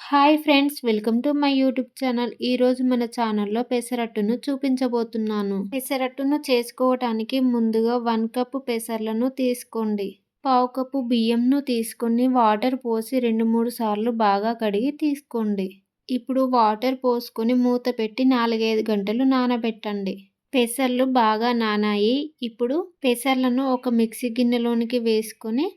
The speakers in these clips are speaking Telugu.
Hi friends, welcome to my YouTube channel. ఈరోజు మన ఛానల్లో పెసరట్టును చూపించబోతున్నాను. పెసరట్టును చేసుకోవటానికి ముందుగా 1 కప్పు పెసర్లను తీసుకోండి. పావు కప్పు బియ్యంను తీసుకొని వాటర్ పోసి 2-3 సార్లు బాగా కడిగి తీసుకోండి. ఇప్పుడు వాటర్ పోసుకొని మూత పెట్టి 4-5 గంటలు నానబెట్టండి. పెసర్లు బాగా నానాయి. ఇప్పుడు పెసర్లను ఒక మిక్సీ గిన్నెలోనికి వేసుకొని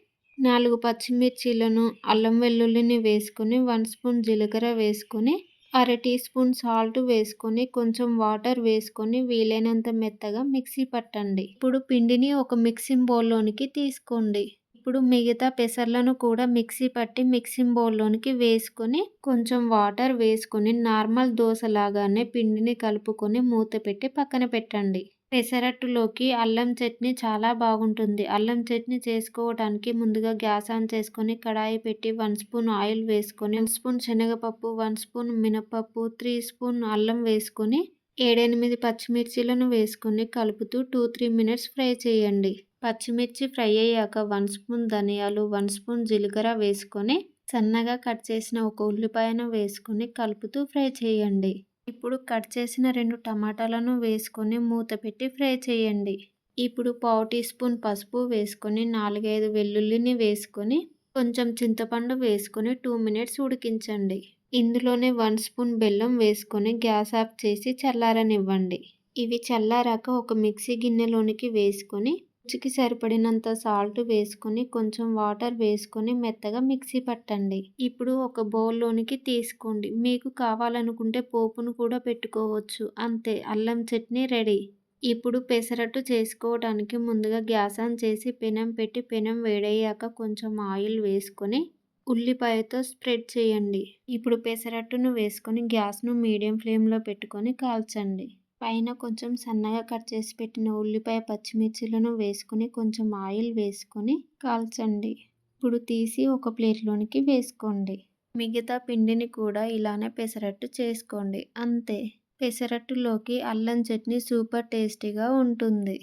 4 పచ్చిమిర్చీలను, అల్లం వెల్లుల్లిని వేసుకొని 1 స్పూన్ జీలకర్ర వేసుకొని, అర టీ స్పూన్ సాల్ట్ వేసుకొని, కొంచెం వాటర్ వేసుకొని వీలైనంత మెత్తగా మిక్సీ పట్టండి. ఇప్పుడు పిండిని ఒక మిక్సింగ్ బౌల్లోనికి తీసుకోండి. ఇప్పుడు మిగతా పెసర్లను కూడా మిక్సీ పట్టి మిక్సింగ్ బౌల్లోనికి వేసుకొని కొంచెం వాటర్ వేసుకొని నార్మల్ దోశలాగానే పిండిని కలుపుకొని మూత పెట్టి పక్కన పెట్టండి. పెసరట్టులోకి అల్లం చట్నీ చాలా బాగుంటుంది. అల్లం చట్నీ చేసుకోవడానికి ముందుగా గ్యాస్ ఆన్ చేసుకొని కడాయి పెట్టి 1 స్పూన్ ఆయిల్ వేసుకొని 1 స్పూన్ శనగపప్పు, 1 స్పూన్ మినపప్పు, 3 స్పూన్ అల్లం వేసుకొని 7-8 పచ్చిమిర్చీలను వేసుకొని కలుపుతూ 2-3 మినిట్స్ ఫ్రై చేయండి. పచ్చిమిర్చి ఫ్రై అయ్యాక 1 స్పూన్ ధనియాలు, 1 స్పూన్ జీలకర్ర వేసుకొని సన్నగా కట్ చేసిన ఒక ఉల్లిపాయను వేసుకొని కలుపుతూ ఫ్రై చేయండి. ఇప్పుడు కట్ చేసిన 2 టమాటాలను వేసుకొని మూత పెట్టి ఫ్రై చేయండి. ఇప్పుడు పావు టీ స్పూన్ పసుపు వేసుకొని 4-5 వెల్లుల్లిని వేసుకొని కొంచెం చింతపండు వేసుకొని 2 మినిట్స్ ఉడికించండి. ఇందులోనే 1 స్పూన్ బెల్లం వేసుకొని గ్యాస్ ఆఫ్ చేసి చల్లారనివ్వండి. ఇవి చల్లారాక ఒక మిక్సీ గిన్నెలోనికి వేసుకొని రుచికి సరిపడినంత సాల్ట్ వేసుకొని కొంచెం వాటర్ వేసుకొని మెత్తగా మిక్సీ పట్టండి. ఇప్పుడు ఒక బౌల్లోనికి తీసుకోండి. మీకు కావాలనుకుంటే పోపును కూడా పెట్టుకోవచ్చు. అంతే, అల్లం చట్నీ రెడీ. ఇప్పుడు పెసరట్టు చేసుకోవడానికి ముందుగా గ్యాస్ ఆన్ చేసి పెనం పెట్టి పెనం వేడయ్యాక కొంచెం ఆయిల్ వేసుకొని ఉల్లిపాయతో స్ప్రెడ్ చేయండి. ఇప్పుడు పెసరట్టును వేసుకొని గ్యాస్ను మీడియం ఫ్లేమ్లో పెట్టుకొని కాల్చండి. పైన కొంచెం సన్నగా కట్ చేసి పెట్టిన ఉల్లిపాయ, పచ్చిమిర్చీలను వేసుకొని కొంచెం ఆయిల్ వేసుకొని కాల్చండి. ఇప్పుడు తీసి ఒక ప్లేట్లోనికి వేసుకోండి. మిగతా పిండిని కూడా ఇలానే పెసరట్టు చేసుకోండి. అంతే, పెసరట్టులోకి అల్లం చట్నీ సూపర్ టేస్టీగా ఉంటుంది.